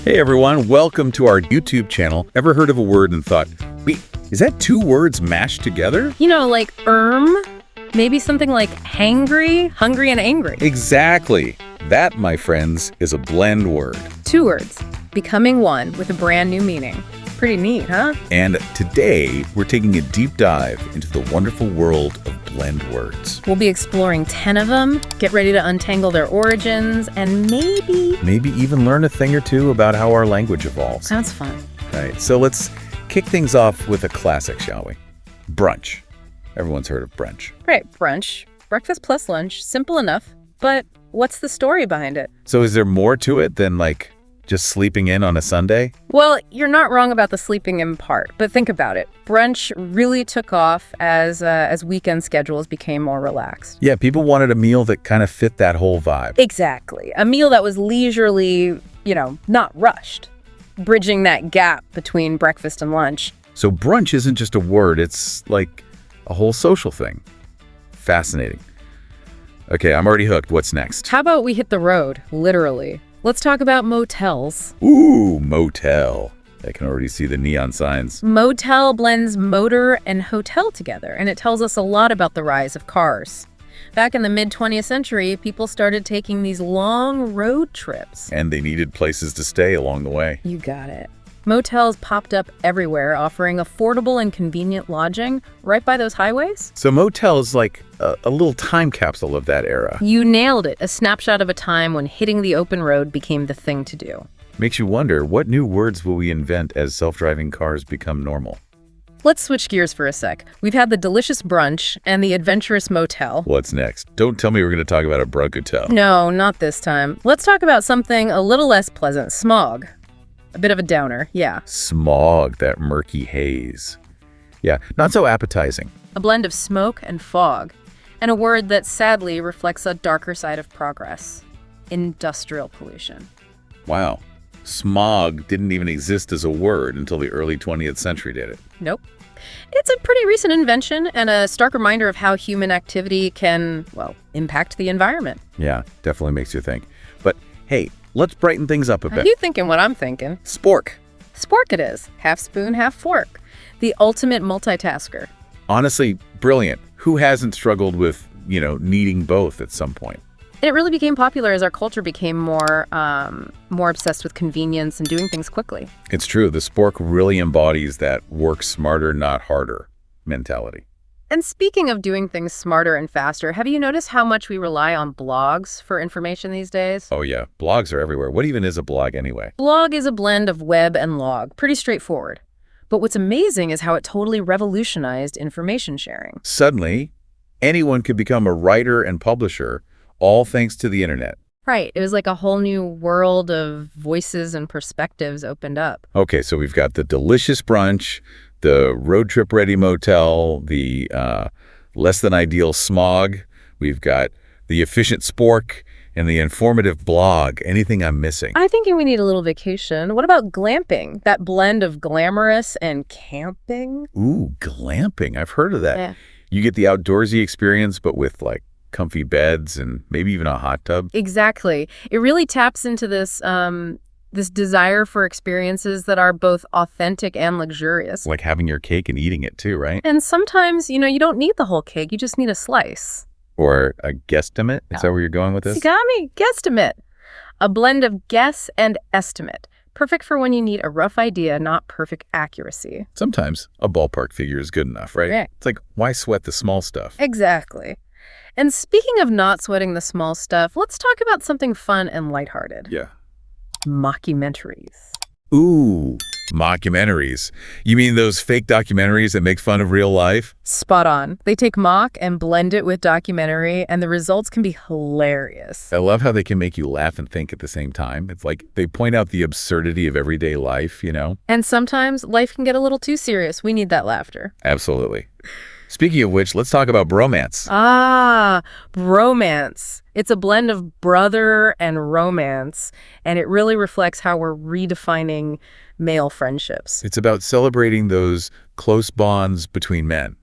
Hey everyone, welcome to our YouTube channel. Ever heard of a word and thought, wait, is that two words mashed together? You know, like maybe something like hangry, hungry and angry. Exactly. That, my friends, is a blend word. Two words, becoming one with a brand new meaning. Pretty neat, huh? And today, we're taking a deep dive into the wonderful world of blend words. We'll be exploring 10 of them, get ready to untangle their origins, and maybe even learn a thing or two about how our language evolves. Sounds fun. All right, so let's kick things off with a classic, shall we? Brunch. Everyone's heard of brunch. Right, brunch. Breakfast plus lunch. Simple enough. But what's the story behind it? So is there more to it than, like, just sleeping in on a Sunday? Well, you're not wrong about the sleeping in part, but think about it. Brunch really took off as weekend schedules became more relaxed. Yeah, people wanted a meal that kind of fit that whole vibe. Exactly. A meal that was leisurely, not rushed, bridging that gap between breakfast and lunch. So brunch isn't just a word, it's like a whole social thing. Fascinating. Okay, I'm already hooked. What's next? How about we hit the road, literally? Let's talk about motels. Ooh, motel. I can already see the neon signs. Motel blends motor and hotel together, and it tells us a lot about the rise of cars. Back in the mid-20th century, people started taking these long road trips. And they needed places to stay along the way. You got it. Motels popped up everywhere, offering affordable and convenient lodging right by those highways. So motel is like a little time capsule of that era. You nailed it. A snapshot of a time when hitting the open road became the thing to do. Makes you wonder, what new words will we invent as self-driving cars become normal? Let's switch gears for a sec. We've had the delicious brunch and the adventurous motel. What's next? Don't tell me we're going to talk about a Brunch. No, not this time. Let's talk about something a little less pleasant. Smog. A bit of a downer, yeah. Smog, that murky haze. Yeah, not so appetizing. A blend of smoke and fog, and a word that sadly reflects a darker side of progress. Industrial pollution. Wow. Smog didn't even exist as a word until the early 20th century, did it? Nope. It's a pretty recent invention and a stark reminder of how human activity can, impact the environment. Yeah, definitely makes you think. But hey, let's brighten things up a bit. Are you thinking what I'm thinking? Spork. Spork it is. Half spoon, half fork. The ultimate multitasker. Honestly, brilliant. Who hasn't struggled with, needing both at some point? It really became popular as our culture became more obsessed with convenience and doing things quickly. It's true. The spork really embodies that work smarter, not harder mentality. And speaking of doing things smarter and faster, have you noticed how much we rely on blogs for information these days? Oh yeah, blogs are everywhere. What even is a blog anyway? Blog is a blend of web and log. Pretty straightforward. But what's amazing is how it totally revolutionized information sharing. Suddenly, anyone could become a writer and publisher, all thanks to the internet. Right. It was like a whole new world of voices and perspectives opened up. Okay, so we've got the delicious brunch, the road trip ready motel, the less than ideal smog. We've got the efficient spork and the informative blog. Anything I'm missing? I think we need a little vacation. What about glamping? That blend of glamorous and camping? Ooh, glamping. I've heard of that. Yeah. You get the outdoorsy experience, but with like comfy beds and maybe even a hot tub. Exactly. It really taps into this desire for experiences that are both authentic and luxurious. Like having your cake and eating it too, right? And sometimes, you don't need the whole cake. You just need a slice. Or a guesstimate? Is that where you're going with this? You got me. Guesstimate. A blend of guess and estimate. Perfect for when you need a rough idea, not perfect accuracy. Sometimes a ballpark figure is good enough, right? Yeah. It's like, why sweat the small stuff? Exactly. And speaking of not sweating the small stuff, let's talk about something fun and lighthearted. Yeah. Mockumentaries. Ooh, mockumentaries. You mean those fake documentaries that make fun of real life? Spot on. They take mock and blend it with documentary, and the results can be hilarious. I love how they can make you laugh and think at the same time. It's like they point out the absurdity of everyday life, And sometimes life can get a little too serious. We need that laughter. Absolutely. Speaking of which, let's talk about bromance. Ah, bromance. It's a blend of brother and romance, and it really reflects how we're redefining male friendships. It's about celebrating those close bonds between men,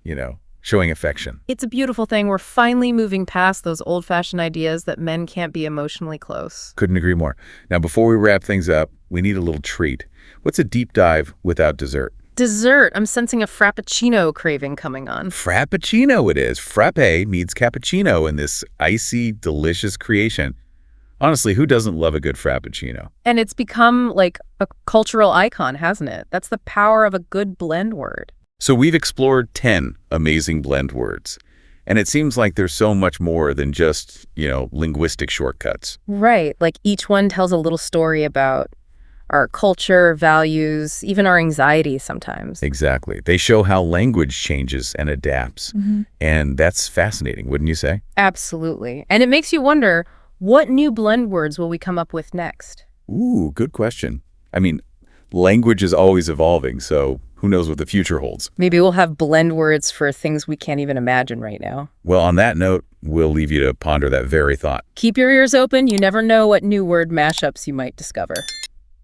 showing affection. It's a beautiful thing. We're finally moving past those old-fashioned ideas that men can't be emotionally close. Couldn't agree more. Now, before we wrap things up, we need a little treat. What's a deep dive without dessert? Dessert. I'm sensing a Frappuccino craving coming on. Frappuccino it is. Frappe meets cappuccino in this icy, delicious creation. Honestly, who doesn't love a good Frappuccino? And it's become like a cultural icon, hasn't it? That's the power of a good blend word. So we've explored 10 amazing blend words. And it seems like there's so much more than just, linguistic shortcuts. Right. Like each one tells a little story about our culture, values, even our anxiety sometimes. Exactly. They show how language changes and adapts. And that's fascinating, wouldn't you say? Absolutely. And it makes you wonder, what new blend words will we come up with next? Ooh, good question. I mean, language is always evolving, so who knows what the future holds? Maybe we'll have blend words for things we can't even imagine right now. Well, on that note, we'll leave you to ponder that very thought. Keep your ears open. You never know what new word mashups you might discover.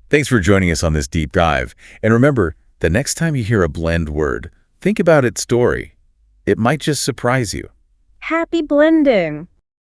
Thanks for joining us on this deep dive. And remember, the next time you hear a blend word, think about its story. It might just surprise you. Happy blending!